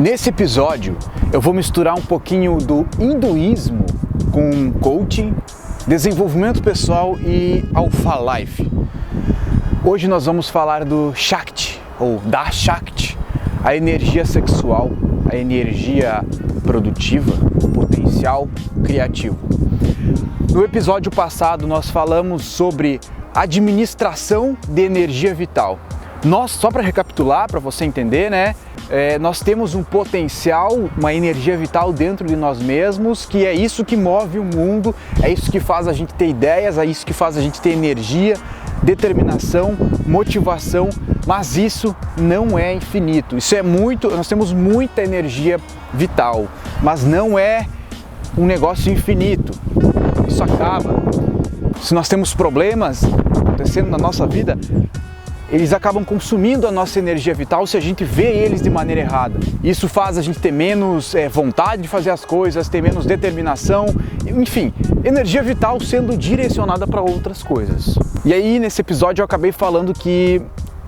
Nesse episódio eu vou misturar um pouquinho do hinduísmo com coaching, desenvolvimento pessoal e Alpha Life. Hoje nós vamos falar do Shakti, ou da Shakti, a energia sexual, a energia produtiva, o potencial criativo. No episódio passado nós falamos sobre administração de energia vital. Só para recapitular, para você entender, nós temos um potencial, uma energia vital dentro de nós mesmos, que é isso que move o mundo, é isso que faz a gente ter ideias, é isso que faz a gente ter energia, determinação, motivação, mas isso não é infinito. Nós temos muita energia vital, mas não é um negócio infinito. Isso acaba. Se nós temos problemas acontecendo na nossa vida, eles acabam consumindo a nossa energia vital se a gente vê eles de maneira errada. Isso faz a gente ter menos vontade de fazer as coisas, ter menos determinação, enfim, energia vital sendo direcionada para outras coisas. E aí nesse episódio eu acabei falando que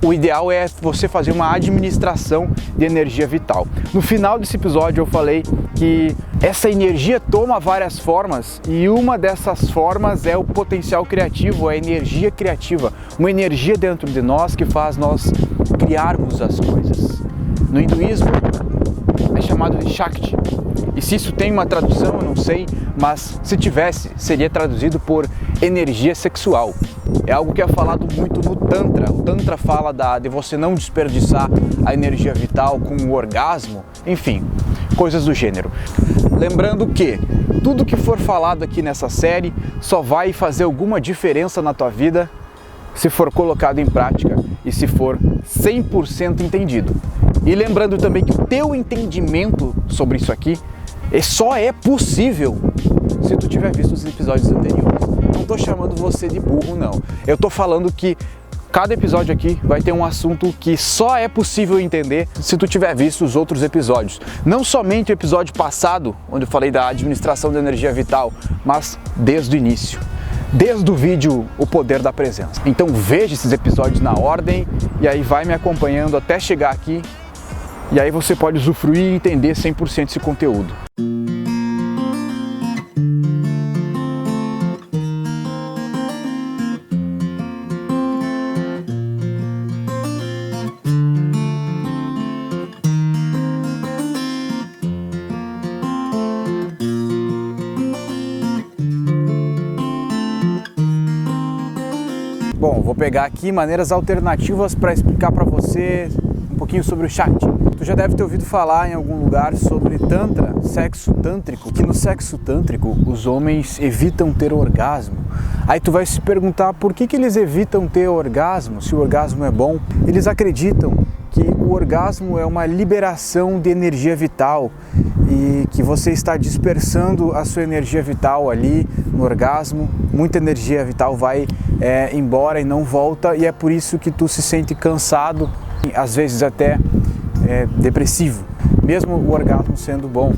o ideal é você fazer uma administração de energia vital. No final desse episódio eu falei que essa energia toma várias formas e uma dessas formas é o potencial criativo, a energia criativa, uma energia dentro de nós que faz nós criarmos as coisas. No hinduísmo é chamado de Shakti. E se isso tem uma tradução, eu não sei, mas se tivesse, seria traduzido por energia sexual. É algo que é falado muito no Tantra. O Tantra fala de você não desperdiçar a energia vital com o orgasmo, enfim, coisas do gênero. Lembrando que tudo que for falado aqui nessa série só vai fazer alguma diferença na tua vida se for colocado em prática e se for 100% entendido. E lembrando também que o teu entendimento sobre isso aqui só é possível se tu tiver visto os episódios anteriores. Não estou chamando você de burro, não. Eu estou falando que cada episódio aqui vai ter um assunto que só é possível entender se tu tiver visto os outros episódios. Não somente o episódio passado, onde eu falei da administração da energia vital, mas desde o início. Desde o vídeo O Poder da Presença. Então veja esses episódios na ordem e aí vai me acompanhando até chegar aqui. E aí você pode usufruir e entender 100% esse conteúdo. Bom, vou pegar aqui maneiras alternativas para explicar para você um pouquinho sobre o Shakti. Tu já deve ter ouvido falar em algum lugar sobre Tantra, sexo tântrico, que no sexo tântrico os homens evitam ter orgasmo. Aí tu vai se perguntar por que eles evitam ter orgasmo, se o orgasmo é bom. Eles acreditam que o orgasmo é uma liberação de energia vital e que você está dispersando a sua energia vital ali no orgasmo. Muita energia vital vai embora e não volta, e é por isso que tu se sente cansado, às vezes até depressivo, mesmo o orgasmo sendo bom.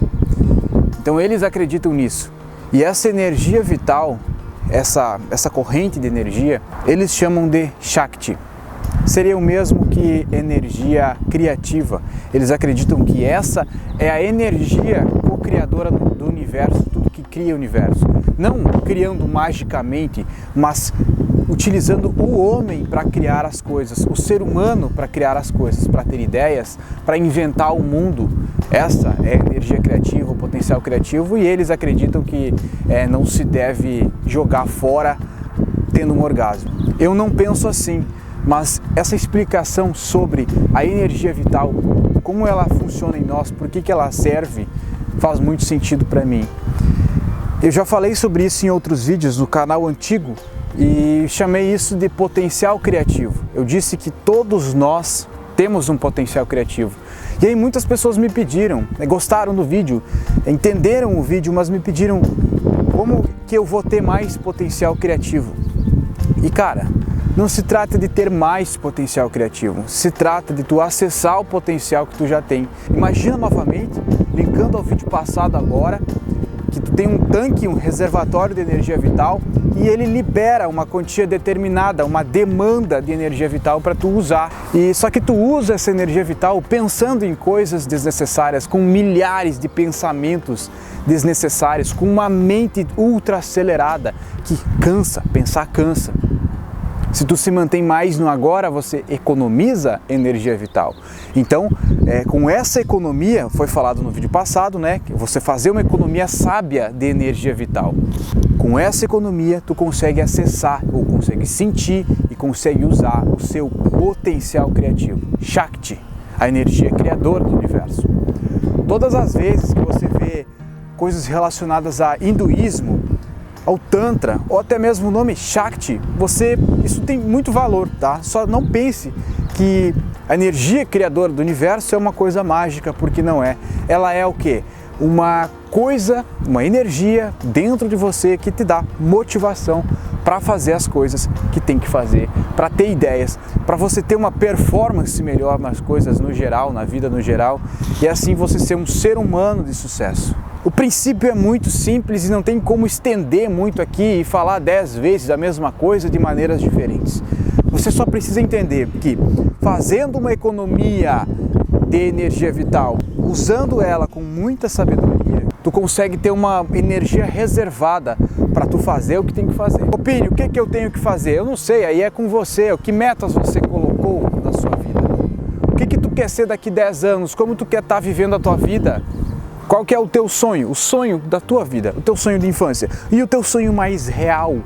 Então eles acreditam nisso. E essa energia vital, essa corrente de energia, eles chamam de Shakti. Seria o mesmo que energia criativa. Eles acreditam que essa é a energia co-criadora do universo, tudo que cria o universo. Não criando magicamente, mas utilizando o homem para criar as coisas, o ser humano para criar as coisas, para ter ideias, para inventar o mundo. Essa é a energia criativa, o potencial criativo, e eles acreditam que não se deve jogar fora tendo um orgasmo. Eu não penso assim. Mas essa explicação sobre a energia vital, como ela funciona em nós, por que ela serve, faz muito sentido para mim. Eu já falei sobre isso em outros vídeos no canal antigo e chamei isso de potencial criativo. Eu disse que todos nós temos um potencial criativo. E aí muitas pessoas me pediram, gostaram do vídeo, entenderam o vídeo, mas me pediram como que eu vou ter mais potencial criativo. E cara, não se trata de ter mais potencial criativo, se trata de tu acessar o potencial que tu já tem. Imagina novamente, linkando ao vídeo passado agora, que tu tem um tanque, um reservatório de energia vital e ele libera uma quantia determinada, uma demanda de energia vital para tu usar. E só que tu usa essa energia vital pensando em coisas desnecessárias, com milhares de pensamentos desnecessários, com uma mente ultra acelerada que cansa, pensar cansa. Se tu se mantém mais no agora, você economiza energia vital. Então, com essa economia, foi falado no vídeo passado, né? Que você fazer uma economia sábia de energia vital. Com essa economia, tu consegue acessar, ou consegue sentir e consegue usar o seu potencial criativo. Shakti, a energia criadora do universo. Todas as vezes que você vê coisas relacionadas a hinduísmo, ao Tantra, ou até mesmo o nome Shakti, isso tem muito valor, tá? Só não pense que a energia criadora do universo é uma coisa mágica, porque não é. Ela é o quê? Uma coisa, uma energia dentro de você que te dá motivação para fazer as coisas que tem que fazer, para ter ideias, para você ter uma performance melhor nas coisas no geral, na vida no geral, e assim você ser um ser humano de sucesso. O princípio é muito simples e não tem como estender muito aqui e falar 10 vezes a mesma coisa de maneiras diferentes. Você só precisa entender que fazendo uma economia de energia vital, usando ela com muita sabedoria, tu consegue ter uma energia reservada para tu fazer o que tem que fazer. Opine, o que eu tenho que fazer? Eu não sei, aí é com você. Que metas você colocou na sua vida? O que tu quer ser daqui 10 anos? Como tu quer estar vivendo a tua vida? Qual que é o teu sonho? O sonho da tua vida, o teu sonho de infância. E o teu sonho mais real,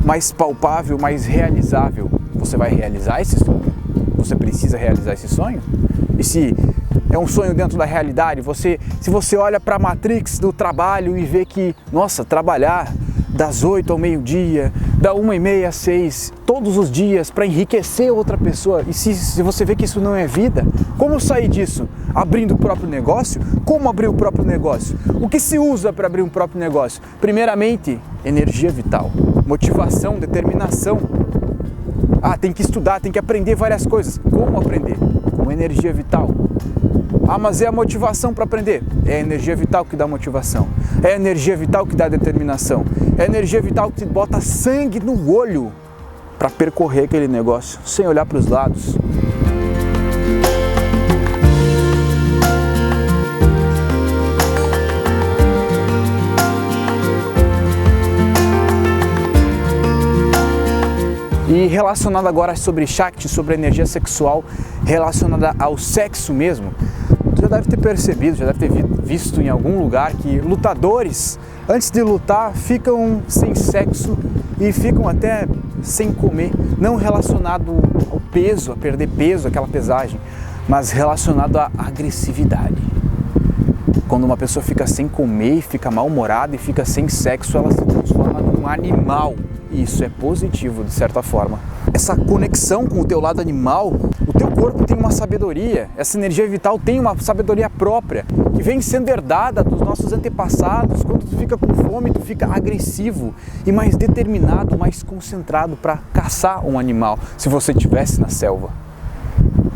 mais palpável, mais realizável. Você vai realizar esse sonho? Você precisa realizar esse sonho? E se é um sonho dentro da realidade, se você olha para a Matrix do trabalho e vê que, nossa, trabalhar das 8 ao meio-dia, da 1h30 às 6, todos os dias para enriquecer outra pessoa, e se você vê que isso não é vida, como sair disso? Abrindo o próprio negócio? Como abrir o próprio negócio? O que se usa para abrir um próprio negócio? Primeiramente, energia vital, motivação, determinação. Tem que estudar, tem que aprender várias coisas. Como aprender? Com energia vital. Mas é a motivação para aprender? É a energia vital que dá motivação. É a energia vital que dá determinação. É a energia vital que te bota sangue no olho para percorrer aquele negócio, sem olhar para os lados. E relacionado agora sobre Shakti, sobre a energia sexual relacionada ao sexo mesmo, tu já deve ter percebido, já deve ter visto em algum lugar que lutadores, antes de lutar, ficam sem sexo e ficam até sem comer, não relacionado ao peso, a perder peso, aquela pesagem, mas relacionado à agressividade. Quando uma pessoa fica sem comer, fica mal-humorada e fica sem sexo, ela se transforma num animal. E isso é positivo, de certa forma. Essa conexão com o teu lado animal, o teu corpo tem uma sabedoria, essa energia vital tem uma sabedoria própria, que vem sendo herdada dos nossos antepassados. Quando tu fica com fome, tu fica agressivo e mais determinado, mais concentrado para caçar um animal, se você estivesse na selva.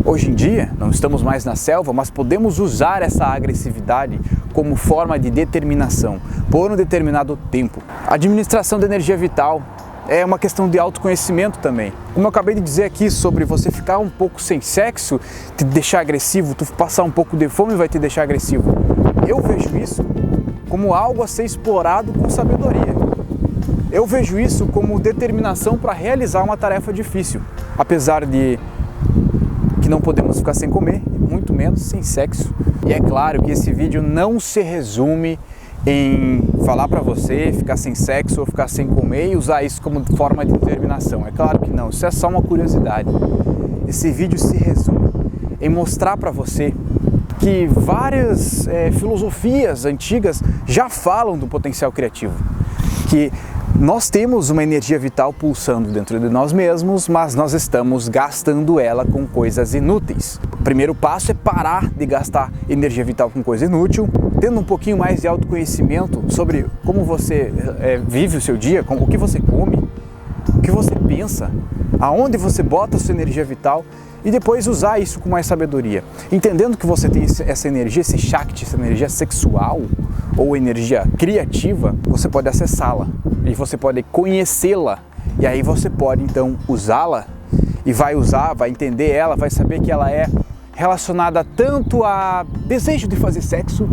Hoje em dia, não estamos mais na selva, mas podemos usar essa agressividade como forma de determinação, por um determinado tempo. A administração da energia vital é uma questão de autoconhecimento também. Como eu acabei de dizer aqui sobre você ficar um pouco sem sexo, te deixar agressivo, tu passar um pouco de fome vai te deixar agressivo. Eu vejo isso como algo a ser explorado com sabedoria. Eu vejo isso como determinação para realizar uma tarefa difícil, apesar de que não podemos ficar sem comer, muito menos sem sexo. E é claro que esse vídeo não se resume em falar para você ficar sem sexo ou ficar sem comer e usar isso como forma de determinação. É claro que não, isso é só uma curiosidade. Esse vídeo se resume em mostrar para você que várias filosofias antigas já falam do potencial criativo, que nós temos uma energia vital pulsando dentro de nós mesmos, mas nós estamos gastando ela com coisas inúteis. O primeiro passo é parar de gastar energia vital com coisa inútil, tendo um pouquinho mais de autoconhecimento sobre como você vive o seu dia, o que você come, o que você pensa, aonde você bota a sua energia vital e depois usar isso com mais sabedoria. Entendendo que você tem essa energia, esse Shakti, essa energia sexual, ou energia criativa, você pode acessá-la e você pode conhecê-la, e aí você pode então usá-la e vai usar, vai entender ela, vai saber que ela é relacionada tanto a desejo de fazer sexo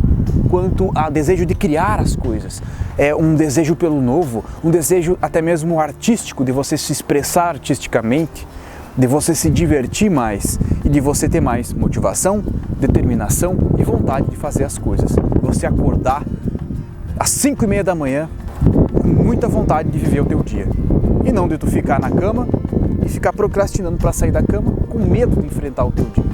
quanto a desejo de criar as coisas. É um desejo pelo novo, um desejo até mesmo artístico, de você se expressar artisticamente, de você se divertir mais e de você ter mais motivação, determinação e vontade de fazer as coisas. Você acordar às 5:30 da manhã com muita vontade de viver o teu dia e não de tu ficar na cama e ficar procrastinando para sair da cama com medo de enfrentar o teu dia.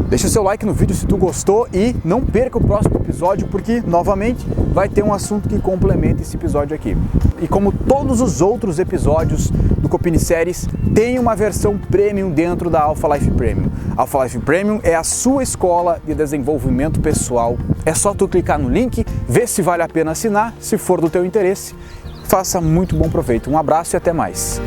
Deixa o seu like no vídeo se tu gostou e não perca o próximo episódio, porque novamente vai ter um assunto que complementa esse episódio aqui. E como todos os outros episódios do Copini Séries, tem uma versão Premium dentro da Alpha Life Premium. Alpha Life Premium é a sua escola de desenvolvimento pessoal. É só tu clicar no link, ver se vale a pena assinar, se for do teu interesse. Faça muito bom proveito. Um abraço e até mais.